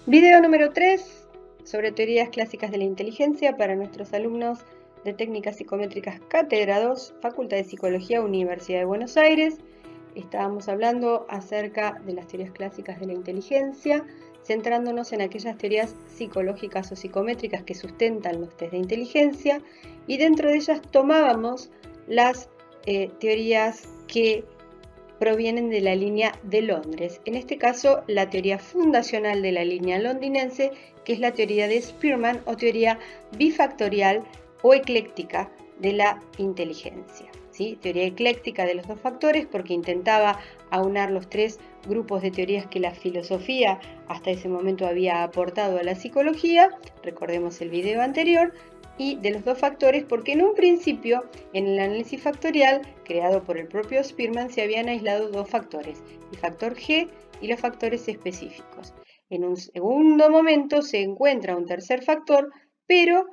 Video número 3 sobre teorías clásicas de la inteligencia para nuestros alumnos de técnicas psicométricas Cátedra 2, Facultad de Psicología, Universidad de Buenos Aires. Estábamos hablando acerca de las teorías clásicas de la inteligencia, centrándonos en aquellas teorías psicológicas o psicométricas que sustentan los test de inteligencia, y dentro de ellas tomábamos las teorías que provienen de la línea de Londres, en este caso la teoría fundacional de la línea londinense, que es la teoría de Spearman o teoría bifactorial o ecléctica de la inteligencia. ¿Sí? Teoría ecléctica de los dos factores porque intentaba aunar los tres grupos de teorías que la filosofía hasta ese momento había aportado a la psicología, recordemos el video anterior, y de los dos factores porque en un principio en el análisis factorial creado por el propio Spearman se habían aislado dos factores, el factor G y los factores específicos. En un segundo momento se encuentra un tercer factor, pero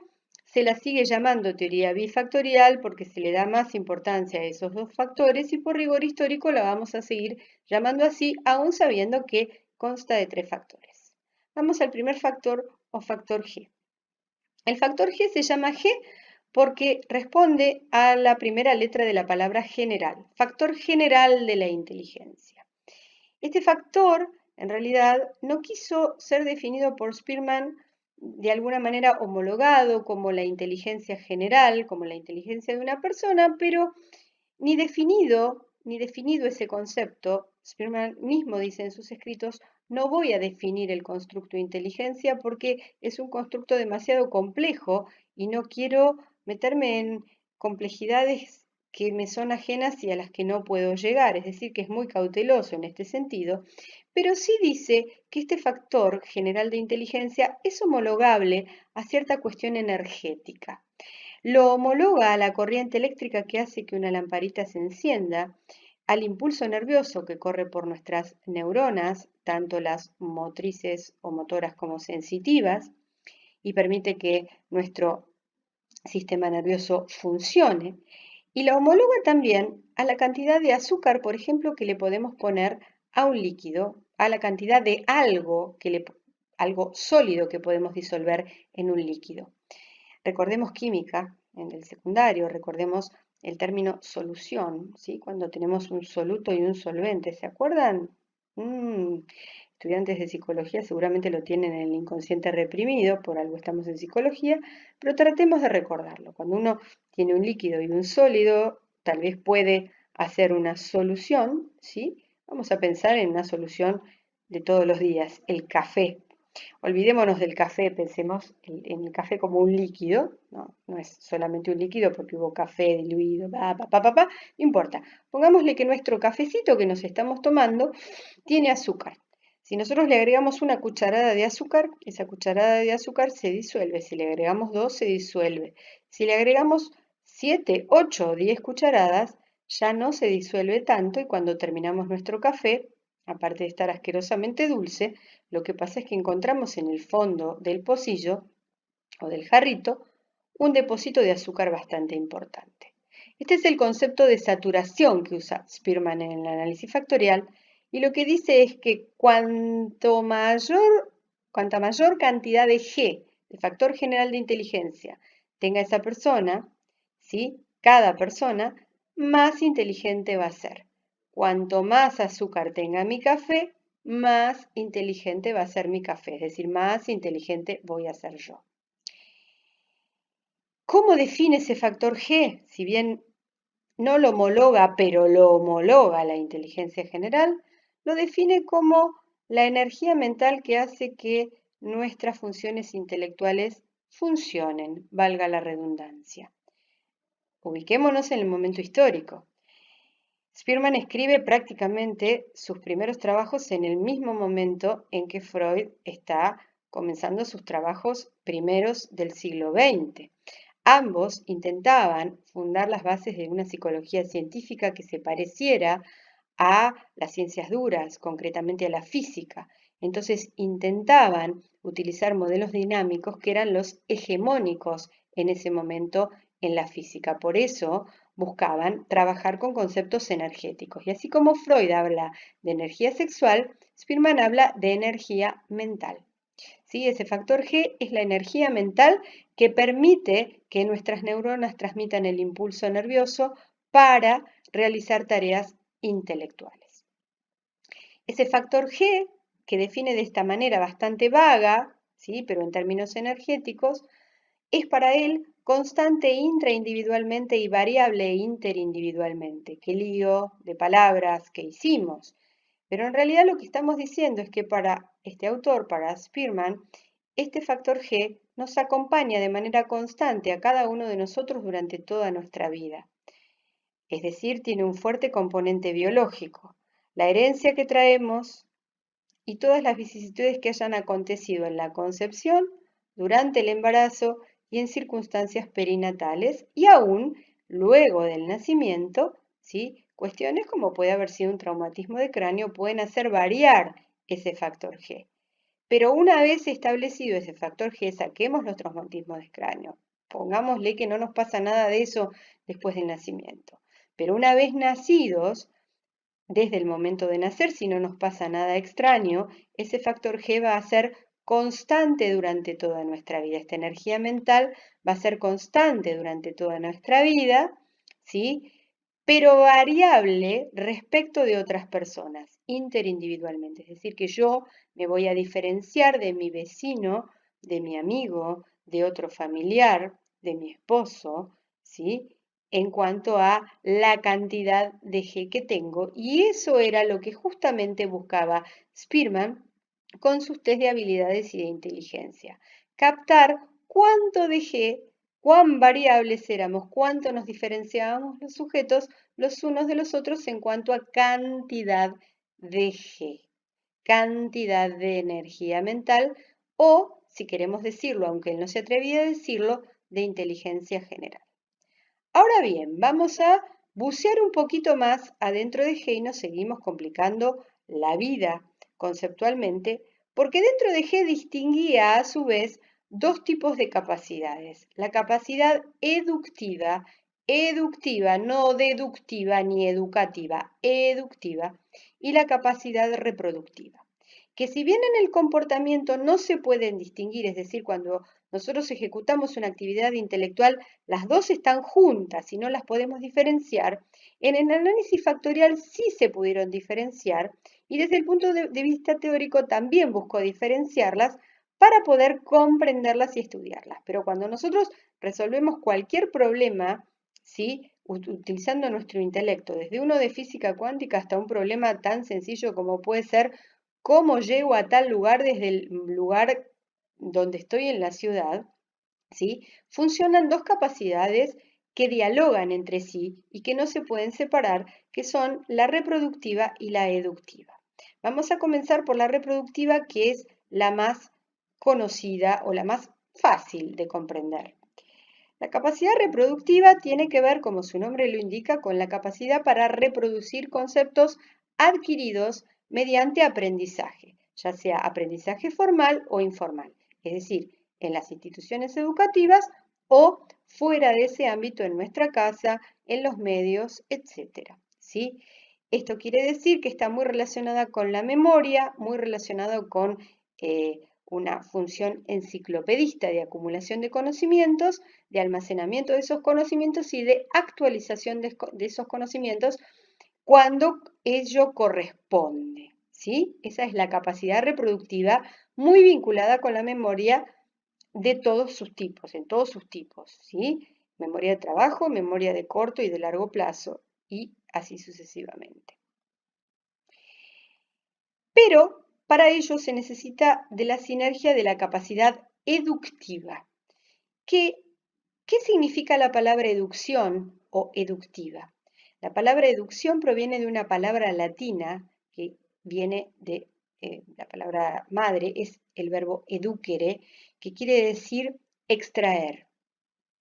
se la sigue llamando teoría bifactorial porque se le da más importancia a esos dos factores y por rigor histórico la vamos a seguir llamando así, aún sabiendo que consta de tres factores. Vamos al primer factor o factor G. El factor G se llama G porque responde a la primera letra de la palabra general, factor general de la inteligencia. Este factor, en realidad, no quiso ser definido por Spearman de alguna manera homologado como la inteligencia general, como la inteligencia de una persona, pero ni definido ese concepto. Spearman mismo dice en sus escritos, no voy a definir el constructo inteligencia porque es un constructo demasiado complejo y no quiero meterme en complejidades que me son ajenas y a las que no puedo llegar, es decir, que es muy cauteloso en este sentido, pero sí dice que este factor general de inteligencia es homologable a cierta cuestión energética. Lo homologa a la corriente eléctrica que hace que una lamparita se encienda, al impulso nervioso que corre por nuestras neuronas, tanto las motrices o motoras como sensitivas, y permite que nuestro sistema nervioso funcione. Y la homologa también a la cantidad de azúcar, por ejemplo, que le podemos poner a un líquido, a la cantidad de algo sólido que podemos disolver en un líquido. Recordemos química en el secundario, recordemos el término solución, ¿sí? Cuando tenemos un soluto y un solvente, ¿se acuerdan? Estudiantes de psicología seguramente lo tienen en el inconsciente reprimido, por algo estamos en psicología, pero tratemos de recordarlo. Cuando uno tiene un líquido y un sólido, tal vez puede hacer una solución, ¿sí? Vamos a pensar en una solución de todos los días, el café. Olvidémonos del café, pensemos en el café como un líquido, no es solamente un líquido porque hubo café diluido, no importa. Pongámosle que nuestro cafecito que nos estamos tomando tiene azúcar. Si nosotros le agregamos una cucharada de azúcar, esa cucharada de azúcar se disuelve. Si le agregamos 2, se disuelve. Si le agregamos 7, 8 o 10 cucharadas, ya no se disuelve tanto y cuando terminamos nuestro café, aparte de estar asquerosamente dulce, lo que pasa es que encontramos en el fondo del pocillo o del jarrito un depósito de azúcar bastante importante. Este es el concepto de saturación que usa Spearman en el análisis factorial y lo que dice es que cuanta mayor cantidad de G, de factor general de inteligencia, tenga esa persona, ¿sí? Cada persona, más inteligente va a ser. Cuanto más azúcar tenga mi café, más inteligente va a ser mi café, es decir, más inteligente voy a ser yo. ¿Cómo define ese factor G? Si bien no lo homologa, pero lo homologa la inteligencia general, lo define como la energía mental que hace que nuestras funciones intelectuales funcionen, valga la redundancia. Ubiquémonos en el momento histórico. Spearman escribe prácticamente sus primeros trabajos en el mismo momento en que Freud está comenzando sus trabajos primeros del siglo XX. Ambos intentaban fundar las bases de una psicología científica que se pareciera a las ciencias duras, concretamente a la física. Entonces intentaban utilizar modelos dinámicos que eran los hegemónicos en ese momento en la física. Por eso buscaban trabajar con conceptos energéticos. Y así como Freud habla de energía sexual, Spearman habla de energía mental. ¿sí? Ese factor G es la energía mental que permite que nuestras neuronas transmitan el impulso nervioso para realizar tareas intelectuales. Ese factor G, que define de esta manera bastante vaga, ¿sí? Pero en términos energéticos, es para él constante intraindividualmente y variable interindividualmente. Qué lío de palabras que hicimos. Pero en realidad lo que estamos diciendo es que para este autor, para Spearman, este factor G nos acompaña de manera constante a cada uno de nosotros durante toda nuestra vida. Es decir, tiene un fuerte componente biológico. La herencia que traemos y todas las vicisitudes que hayan acontecido en la concepción, durante el embarazo y en circunstancias perinatales y aún luego del nacimiento, ¿sí? Cuestiones como puede haber sido un traumatismo de cráneo pueden hacer variar ese factor G. Pero una vez establecido ese factor G, saquemos los traumatismos de cráneo. Pongámosle que no nos pasa nada de eso después del nacimiento. Pero una vez nacidos, desde el momento de nacer, si no nos pasa nada extraño, ese factor G va a ser constante durante toda nuestra vida. Esta energía mental va a ser constante durante toda nuestra vida, ¿sí? Pero variable respecto de otras personas, interindividualmente. Es decir, que yo me voy a diferenciar de mi vecino, de mi amigo, de otro familiar, de mi esposo, ¿sí? En cuanto a la cantidad de G que tengo. Y eso era lo que justamente buscaba Spearman con sus test de habilidades y de inteligencia. Captar cuánto de G, cuán variables éramos, cuánto nos diferenciábamos los sujetos los unos de los otros en cuanto a cantidad de G, cantidad de energía mental o, si queremos decirlo, aunque él no se atrevía a decirlo, de inteligencia general. Ahora bien, vamos a bucear un poquito más adentro de G y nos seguimos complicando la vida conceptualmente, porque dentro de G distinguía a su vez dos tipos de capacidades. La capacidad eductiva, no deductiva ni educativa, eductiva, y la capacidad reproductiva. Que si bien en el comportamiento no se pueden distinguir, es decir, cuando nosotros ejecutamos una actividad intelectual, las dos están juntas y no las podemos diferenciar, en el análisis factorial sí se pudieron diferenciar y desde el punto de vista teórico también buscó diferenciarlas para poder comprenderlas y estudiarlas. Pero cuando nosotros resolvemos cualquier problema, ¿sí? Utilizando nuestro intelecto, desde uno de física cuántica hasta un problema tan sencillo como puede ser cómo llego a tal lugar desde el lugar donde estoy en la ciudad, ¿sí? Funcionan dos capacidades que dialogan entre sí y que no se pueden separar, que son la reproductiva y la eductiva. Vamos a comenzar por la reproductiva, que es la más conocida o la más fácil de comprender. La capacidad reproductiva tiene que ver, como su nombre lo indica, con la capacidad para reproducir conceptos adquiridos mediante aprendizaje, ya sea aprendizaje formal o informal, es decir, en las instituciones educativas o fuera de ese ámbito en nuestra casa, en los medios, etc. ¿Sí? Esto quiere decir que está muy relacionada con la memoria, muy relacionado con una función enciclopedista de acumulación de conocimientos, de almacenamiento de esos conocimientos y de actualización de esos conocimientos cuando ello corresponde, ¿sí? Esa es la capacidad reproductiva muy vinculada con la memoria de todos sus tipos, en todos sus tipos, ¿sí? Memoria de trabajo, memoria de corto y de largo plazo, y así sucesivamente. Pero para ello se necesita de la sinergia de la capacidad eductiva. ¿Qué significa la palabra educción o eductiva? La palabra educción proviene de una palabra latina que viene de la palabra madre, es el verbo educere, que quiere decir extraer.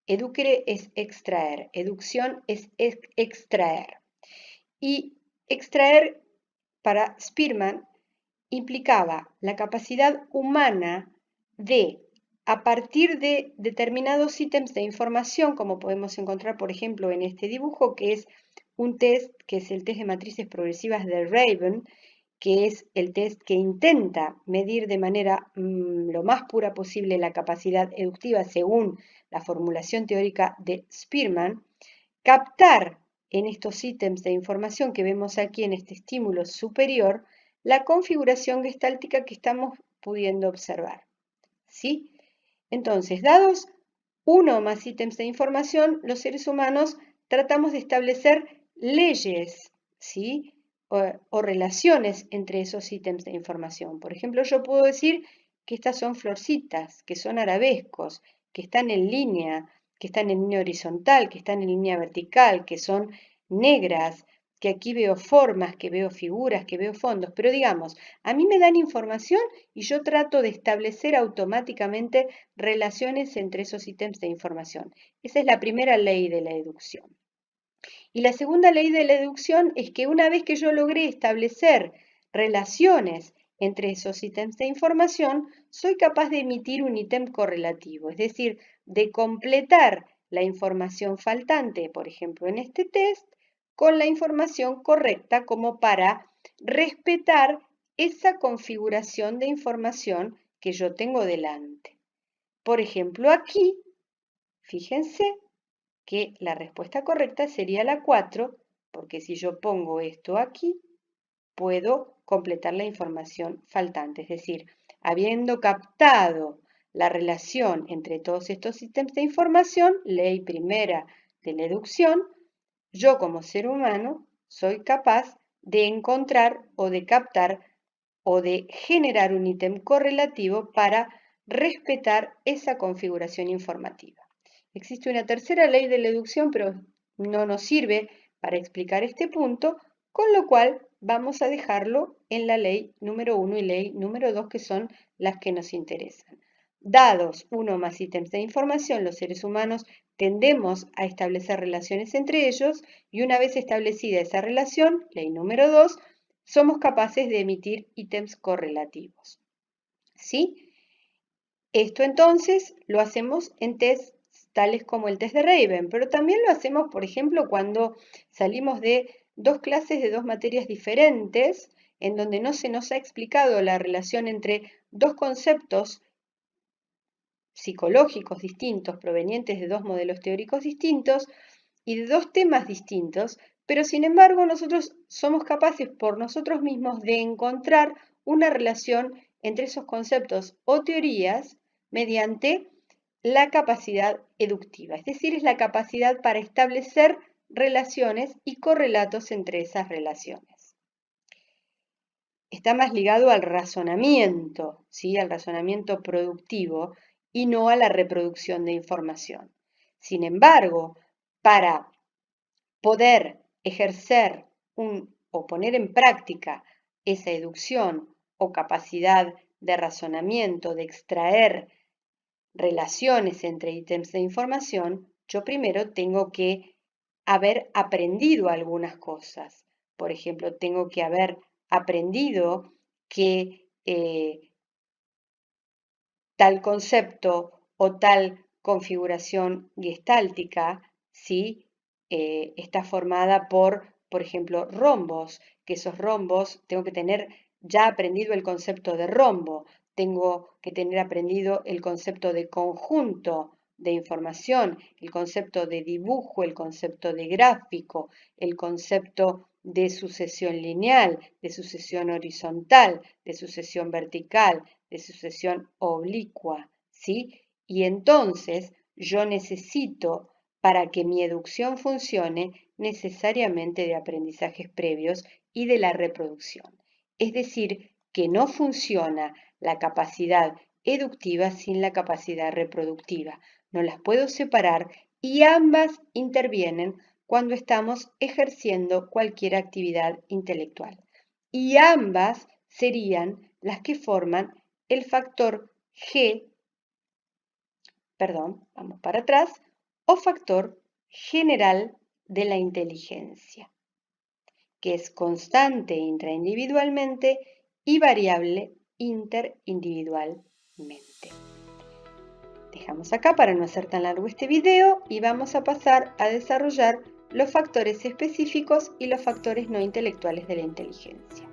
Educere es extraer, educción es extraer. Y extraer para Spearman implicaba la capacidad humana de, a partir de determinados ítems de información, como podemos encontrar, por ejemplo, en este dibujo, que es un test, que es el test de matrices progresivas de Raven, que es el test que intenta medir de manera lo más pura posible la capacidad educativa según la formulación teórica de Spearman, captar en estos ítems de información que vemos aquí en este estímulo superior la configuración gestáltica que estamos pudiendo observar. ¿Sí? Entonces, dados uno o más ítems de información, los seres humanos tratamos de establecer leyes, ¿sí? o relaciones entre esos ítems de información. Por ejemplo, yo puedo decir que estas son florcitas, que son arabescos, que están en línea, que están en línea horizontal, que están en línea vertical, que son negras, que aquí veo formas, que veo figuras, que veo fondos. Pero digamos, a mí me dan información y yo trato de establecer automáticamente relaciones entre esos ítems de información. Esa es la primera ley de la deducción. Y la segunda ley de la deducción es que una vez que yo logré establecer relaciones entre esos ítems de información, soy capaz de emitir un ítem correlativo, es decir, de completar la información faltante, por ejemplo, en este test, con la información correcta como para respetar esa configuración de información que yo tengo delante. Por ejemplo, aquí, fíjense que la respuesta correcta sería la 4, porque si yo pongo esto aquí, puedo completar la información faltante. Es decir, habiendo captado la relación entre todos estos ítems de información, ley primera de la deducción, yo como ser humano soy capaz de encontrar o de captar o de generar un ítem correlativo para respetar esa configuración informativa. Existe una tercera ley de la deducción, pero no nos sirve para explicar este punto, con lo cual vamos a dejarlo en la ley número 1 y ley número 2, que son las que nos interesan. Dados uno o más ítems de información, los seres humanos tendemos a establecer relaciones entre ellos y una vez establecida esa relación, ley número 2, somos capaces de emitir ítems correlativos. ¿Sí? Esto entonces lo hacemos en tests tales como el test de Raven, pero también lo hacemos, por ejemplo, cuando salimos de dos clases de dos materias diferentes, en donde no se nos ha explicado la relación entre dos conceptos psicológicos distintos, provenientes de dos modelos teóricos distintos y de dos temas distintos, pero sin embargo nosotros somos capaces por nosotros mismos de encontrar una relación entre esos conceptos o teorías mediante la capacidad eductiva, es decir, es la capacidad para establecer relaciones y correlatos entre esas relaciones. Está más ligado al razonamiento, ¿sí? Al razonamiento productivo y no a la reproducción de información. Sin embargo, para poder ejercer o poner en práctica esa deducción o capacidad de razonamiento, de extraer relaciones entre ítems de información, yo primero tengo que haber aprendido algunas cosas. Por ejemplo, tengo que haber aprendido que tal concepto o tal configuración gestáltica, ¿sí? Está formada por ejemplo, rombos, que esos rombos tengo que tener ya aprendido el concepto de rombo, tengo que tener aprendido el concepto de conjunto de información, el concepto de dibujo, el concepto de gráfico, el concepto de sucesión lineal, de sucesión horizontal, de sucesión vertical, de sucesión oblicua, ¿sí? Y entonces yo necesito, para que mi educción funcione, necesariamente de aprendizajes previos y de la reproducción. Es decir, que no funciona la capacidad eductiva sin la capacidad reproductiva. No las puedo separar y ambas intervienen cuando estamos ejerciendo cualquier actividad intelectual. Y ambas serían las que forman el factor G, perdón, vamos para atrás, o factor general de la inteligencia, que es constante intraindividualmente y variable interindividualmente. Dejamos acá para no hacer tan largo este video y vamos a pasar a desarrollar los factores específicos y los factores no intelectuales de la inteligencia.